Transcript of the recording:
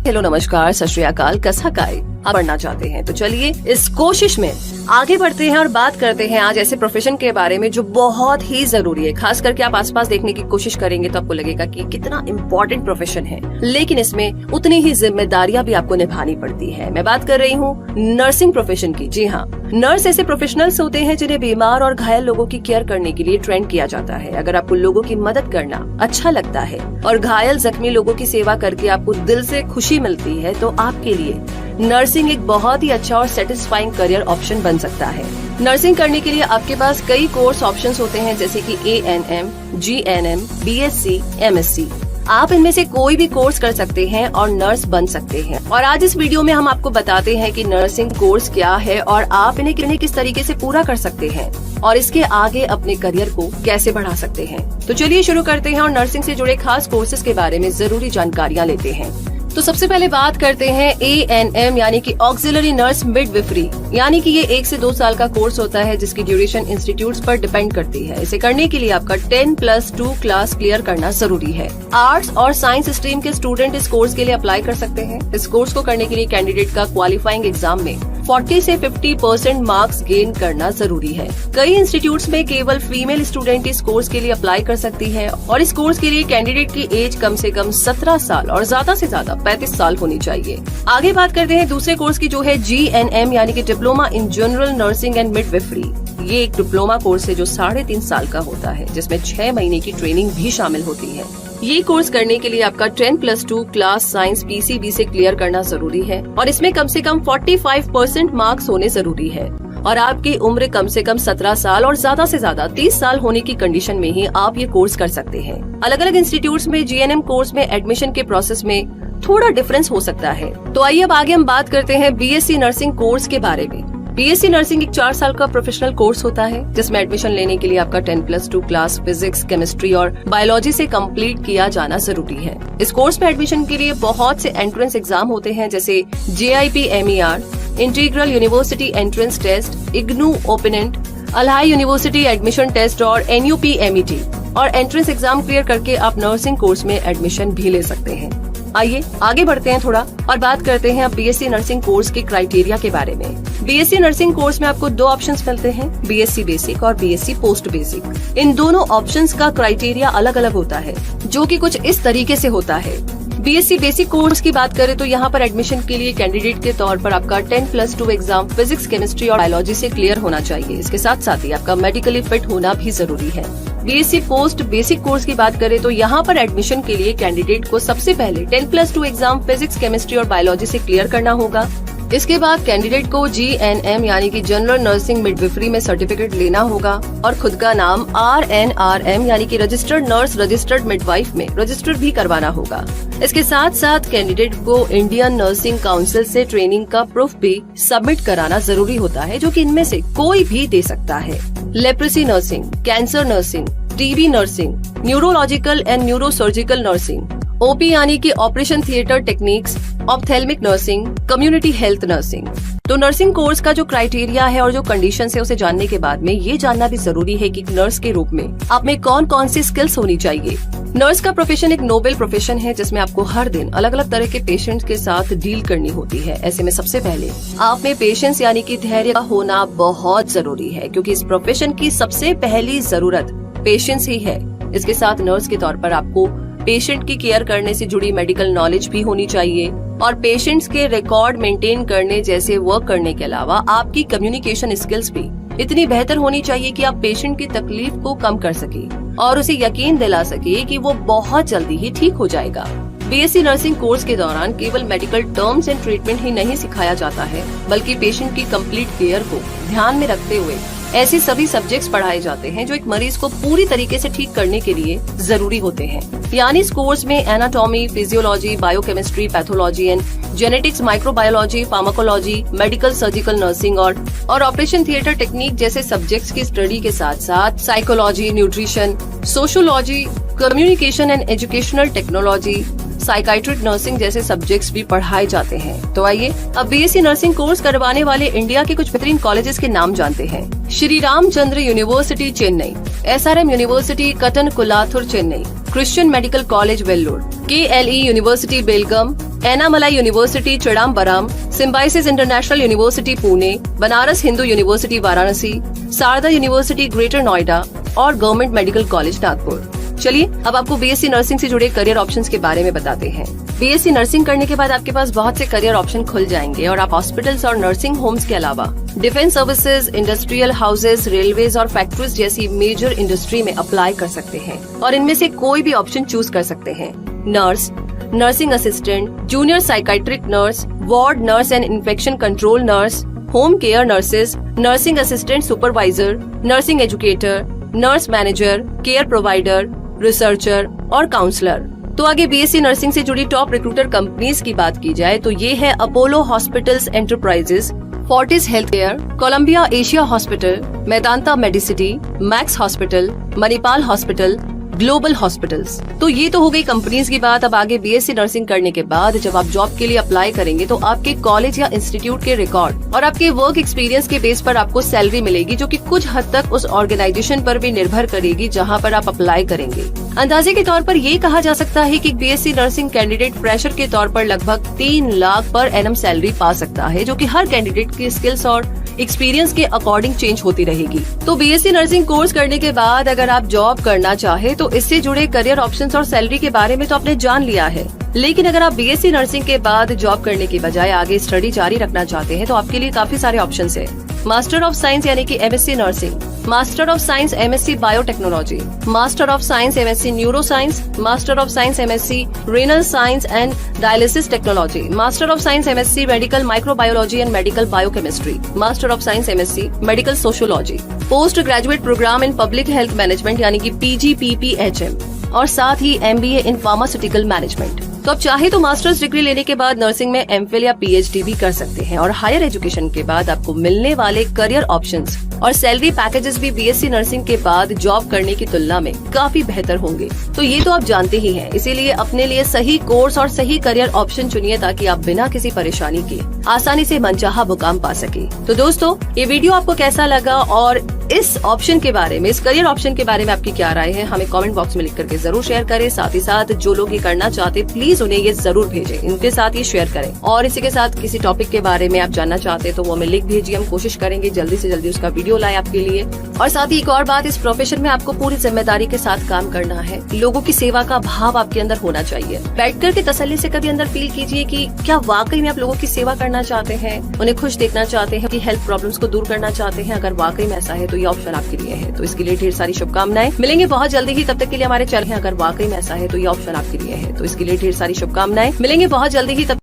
Hello, नमस्कार, सत श्री अकाल, कसा काय आप पढ़ना चाहते हैं तो चलिए इस कोशिश में आगे बढ़ते हैं और बात करते हैं आज ऐसे प्रोफेशन के बारे में जो बहुत ही जरूरी है। खास करके आप आसपास देखने की कोशिश करेंगे तो आपको लगेगा कि कितना इम्पोर्टेंट प्रोफेशन है, लेकिन इसमें उतनी ही जिम्मेदारियां भी आपको निभानी पड़ती है। मैं बात कर रही हूँ नर्सिंग प्रोफेशन की। जी हाँ, नर्स ऐसे प्रोफेशनल्स होते हैं जिन्हें बीमार और घायल लोगों की केयर करने के लिए ट्रेन किया जाता है। अगर आपको लोगों की मदद करना अच्छा लगता है और घायल जख्मी लोगों की सेवा करके आपको दिल से खुशी मिलती है तो आपके लिए नर्सिंग एक बहुत ही अच्छा और सेटिस्फाइंग करियर ऑप्शन बन सकता है। नर्सिंग करने के लिए आपके पास कई कोर्स ऑप्शंस होते हैं, जैसे कि ANM, GNM, BSc, MSc। आप इनमें से कोई भी कोर्स कर सकते हैं और नर्स बन सकते हैं। और आज इस वीडियो में हम आपको बताते हैं कि नर्सिंग कोर्स क्या है और आप इन्हें किस तरीके से पूरा कर सकते हैं और इसके आगे अपने करियर को कैसे बढ़ा सकते हैं। तो चलिए शुरू करते हैं और नर्सिंग से जुड़े खास कोर्सेज के बारे में जरूरी जानकारियाँ लेते हैं। तो सबसे पहले बात करते हैं ANM यानी कि ऑक्सिलरी नर्स मिडविफरी, यानी कि ये 1 से 2 साल का कोर्स होता है जिसकी ड्यूरेशन इंस्टीट्यूट्स पर डिपेंड करती है। इसे करने के लिए आपका 10+2 क्लास क्लियर करना जरूरी है। आर्ट्स और साइंस स्ट्रीम के स्टूडेंट इस कोर्स के लिए अप्लाई कर सकते हैं। इस कोर्स को करने के लिए कैंडिडेट का क्वालिफाइंग एग्जाम में 40 से 50% मार्क्स गेन करना जरूरी है। कई इंस्टीट्यूट्स में केवल फीमेल स्टूडेंट इस कोर्स के लिए अप्लाई कर सकती है और इस कोर्स के लिए कैंडिडेट की एज कम से कम 17 साल और ज्यादा से ज्यादा 35 साल होनी चाहिए। आगे बात करते हैं दूसरे कोर्स की, जो है GNM यानी कि diploma in general nursing and midwifery. ये एक डिप्लोमा कोर्स है जो 3.5 साल का होता है, जिसमें 6 महीने की ट्रेनिंग भी शामिल होती है। ये कोर्स करने के लिए आपका 10+2 क्लास साइंस PCB से क्लियर करना जरूरी है और इसमें कम से कम 45% मार्क्स होने जरूरी है और आपकी उम्र कम से कम 17 साल और ज्यादा से ज्यादा 30 साल होने की कंडीशन में ही आप ये कोर्स कर सकते हैं। अलग अलग इंस्टीट्यूट्स में GNM कोर्स में एडमिशन के प्रोसेस में थोड़ा डिफरेंस हो सकता है। तो आइए अब आगे हम बात करते हैं BSc नर्सिंग कोर्स के बारे में। BSc नर्सिंग एक 4 साल का प्रोफेशनल कोर्स होता है जिसमें एडमिशन लेने के लिए आपका 10+2 क्लास फिजिक्स, केमिस्ट्री और बायोलॉजी से कंप्लीट किया जाना जरूरी है। इस कोर्स में एडमिशन के लिए बहुत से एंट्रेंस एग्जाम होते हैं, जैसे JIP MER, integral university entrance test, IGNOU ओपिनेंट, अल्हाई यूनिवर्सिटी एडमिशन टेस्ट और NUP MET। और एंट्रेंस एग्जाम क्लियर करके आप नर्सिंग कोर्स में एडमिशन भी ले सकते हैं। आइए आगे बढ़ते हैं थोड़ा और बात करते हैं अब BSc नर्सिंग कोर्स के क्राइटेरिया के बारे में। BSc नर्सिंग कोर्स में आपको 2 ऑप्शंस मिलते हैं, BSc बेसिक और BSc पोस्ट बेसिक। इन दोनों ऑप्शंस का क्राइटेरिया अलग अलग होता है, जो कि कुछ इस तरीके से होता है। BSc बेसिक कोर्स की बात करें तो यहाँ पर एडमिशन के लिए कैंडिडेट के तौर पर आपका 10+2 एग्जाम फिजिक्स, केमिस्ट्री और बायोलॉजी से क्लियर होना चाहिए। इसके साथ साथ ही आपका मेडिकली फिट होना भी जरूरी है। BSc पोस्ट बेसिक कोर्स की बात करें तो यहाँ पर एडमिशन के लिए कैंडिडेट को सबसे पहले 10+2 एग्जाम फिजिक्स, केमिस्ट्री और बायोलॉजी से क्लियर करना होगा। इसके बाद कैंडिडेट को GNM यानी कि जनरल नर्सिंग मिडविफरी में सर्टिफिकेट लेना होगा और खुद का नाम RNRM यानी कि रजिस्टर्ड नर्स रजिस्टर्ड मिडवाइफ में रजिस्टर भी करवाना होगा। इसके साथ साथ कैंडिडेट को इंडियन नर्सिंग काउंसिल से ट्रेनिंग का प्रूफ भी सबमिट कराना जरूरी होता है, जो कि इनमें से कोई भी दे सकता है। Leprosy nursing, cancer nursing, TB nursing, neurological and neurosurgical nursing, OP यानी कि operation theatre techniques, ophthalmic nursing, community health nursing. तो नर्सिंग कोर्स का जो क्राइटेरिया है और जो कंडीशंस है उसे जानने के बाद में ये जानना भी जरूरी है कि नर्स के रूप में आप में कौन कौन सी स्किल्स होनी चाहिए। नर्स का प्रोफेशन एक नोबल प्रोफेशन है जिसमें आपको हर दिन अलग अलग तरह के पेशेंट्स के साथ डील करनी होती है। ऐसे में सबसे पहले आप में पेशेंस यानी कि धैर्य का होना बहुत जरूरी है, क्योंकि इस प्रोफेशन की सबसे पहली जरूरत पेशेंस ही है। इसके साथ नर्स के तौर पर आपको पेशेंट की केयर करने से जुड़ी मेडिकल नॉलेज भी होनी चाहिए और पेशेंट्स के रिकॉर्ड मेंटेन करने जैसे वर्क करने के अलावा आपकी कम्युनिकेशन स्किल्स भी इतनी बेहतर होनी चाहिए कि आप पेशेंट की तकलीफ को कम कर सके और उसे यकीन दिला सके कि वो बहुत जल्दी ही ठीक हो जाएगा। BSc नर्सिंग कोर्स के दौरान केवल मेडिकल टर्म्स एंड ट्रीटमेंट ही नहीं सिखाया जाता है, बल्कि पेशेंट की कंप्लीट केयर को ध्यान में रखते हुए ऐसे सभी सब्जेक्ट्स पढ़ाए जाते हैं जो एक मरीज को पूरी तरीके से ठीक करने के लिए जरूरी होते हैं। यानी इस कोर्स में anatomy, physiology, biochemistry, pathology and genetics, microbiology, pharmacology, medical surgical nursing और ऑपरेशन थिएटर टेक्निक जैसे सब्जेक्ट्स की स्टडी के साथ साथ psychology, nutrition, sociology, communication and educational technology, psychiatric nursing जैसे सब्जेक्ट्स भी पढ़ाए जाते हैं। तो आइए अब बीएससी नर्सिंग कोर्स करवाने वाले इंडिया के कुछ बेहतरीन कॉलेजेस के नाम जानते हैं। Shri Ramachandra university Chennai, SRM university Kattankulathur Chennai, Christian medical college Vellore, KLE university Belgaum, Annamalai university Chidambaram, Symbiosis international university Pune, Banaras Hindu university Varanasi, Sharda university greater Noida और गवर्नमेंट मेडिकल कॉलेज नागपुर। चलिए अब आपको बीएससी नर्सिंग से जुड़े करियर ऑप्शंस के बारे में बताते हैं। बीएससी नर्सिंग करने के बाद आपके पास बहुत से करियर ऑप्शन खुल जाएंगे और आप हॉस्पिटल्स और नर्सिंग होम्स के अलावा defence services, industrial houses, railways और फैक्ट्रीज जैसी मेजर इंडस्ट्री में अप्लाई कर सकते हैं और इनमें से कोई भी ऑप्शन चूज कर सकते हैं। Nurse, nursing assistant, junior psychiatric nurse, ward nurse and infection control nurse, home care nurses, nursing assistant supervisor, nursing educator, nurse manager, care provider, researcher और काउंसलर। तो आगे बीएससी नर्सिंग से जुड़ी टॉप रिक्रूटर कंपनीज की बात की जाए तो ये है Apollo hospitals enterprises, Fortis health care, Columbia Asia hospital, Medanta Medicity, max hospital, Manipal hospital, global hospitals. तो ये तो हो गई कंपनीज की बात। अब आगे बीएससी नर्सिंग करने के बाद जब आप जॉब के लिए अप्लाई करेंगे तो आपके कॉलेज या इंस्टीट्यूट के रिकॉर्ड और आपके वर्क एक्सपीरियंस के बेस पर आपको सैलरी मिलेगी, जो कि कुछ हद तक उस ऑर्गेनाइजेशन पर भी निर्भर करेगी जहां पर आप अप्लाई करेंगे। अंदाजे के तौर पर ये कहा जा सकता है कि बीएससी नर्सिंग कैंडिडेट फ्रेशर के तौर पर लगभग 3 लाख पर एनम सैलरी पा सकता है, जो कि हर कैंडिडेट की स्किल्स और एक्सपीरियंस के अकॉर्डिंग चेंज होती रहेगी। तो बीएससी नर्सिंग कोर्स करने के बाद अगर आप जॉब करना चाहे तो इससे जुड़े करियर ऑप्शंस और सैलरी के बारे में तो आपने जान लिया है, लेकिन अगर आप बीएससी नर्सिंग के बाद जॉब करने के बजाय आगे स्टडी जारी रखना चाहते हैं तो आपके लिए काफी सारे ऑप्शंस हैं। मास्टर ऑफ साइंस यानी कि MSc nursing, master of science MSc biotechnology, master of science MSc neuro science, master of science MSc renal science and dialysis technology, master of science MSc medical microbiology and medical biochemistry, master of science MSc medical sociology, post graduate program in public health management यानी कि PGPPHM और साथ ही MBA in pharmaceutical management. तो अब चाहे तो masters degree लेने के बाद नर्सिंग में MPhil या PhD भी कर सकते हैं और हायर एजुकेशन के बाद आपको मिलने वाले करियर ऑप्शंस और सैलरी पैकेजेस भी बीएससी नर्सिंग के बाद जॉब करने की तुलना में काफी बेहतर होंगे। तो ये तो आप जानते ही हैं, इसीलिए अपने लिए सही कोर्स और सही करियर ऑप्शन चुनिए ताकि आप बिना किसी परेशानी के आसानी से मनचाहा मुकाम पा सके। तो दोस्तों, ये वीडियो आपको कैसा लगा और इस ऑप्शन के बारे में, इस करियर ऑप्शन के बारे में आपकी क्या राय है, हमें कमेंट बॉक्स में लिख करके जरूर शेयर करें। साथ ही साथ जो लोग ये करना चाहते प्लीज उन्हें ये जरूर भेजें, इनके साथ ये शेयर करें। और इसी के साथ किसी टॉपिक के बारे में आप जानना चाहते हैं तो वो हमें लिख भेजिए, हम कोशिश करेंगे जल्दी से जल्दी उसका वीडियो लाए आपके लिए। और साथ ही एक और बात, इस प्रोफेशन में आपको पूरी जिम्मेदारी के साथ काम करना है। लोगों की सेवा का भाव आपके अंदर होना चाहिए। बैठ कर के तसल्ली से कभी अंदर फील कीजिए कि क्या वाकई में आप लोगों की सेवा करना चाहते हैं, उन्हें खुश देखना चाहते हैं, कि हेल्थ प्रॉब्लम्स को दूर करना चाहते हैं। अगर वाकई में ऐसा है तो ये ऑप्शन आपके लिए है। तो इसके लिए ढेर सारी शुभकामनाएं। मिलेंगे बहुत जल्दी ही, तब तक के लिए हमारे चैनल है। अगर वाकई में ऐसा है तो ये ऑप्शन आपके लिए है। तो इसके लिए ढेर सारी शुभकामनाएं। मिलेंगे बहुत जल्दी ही, तब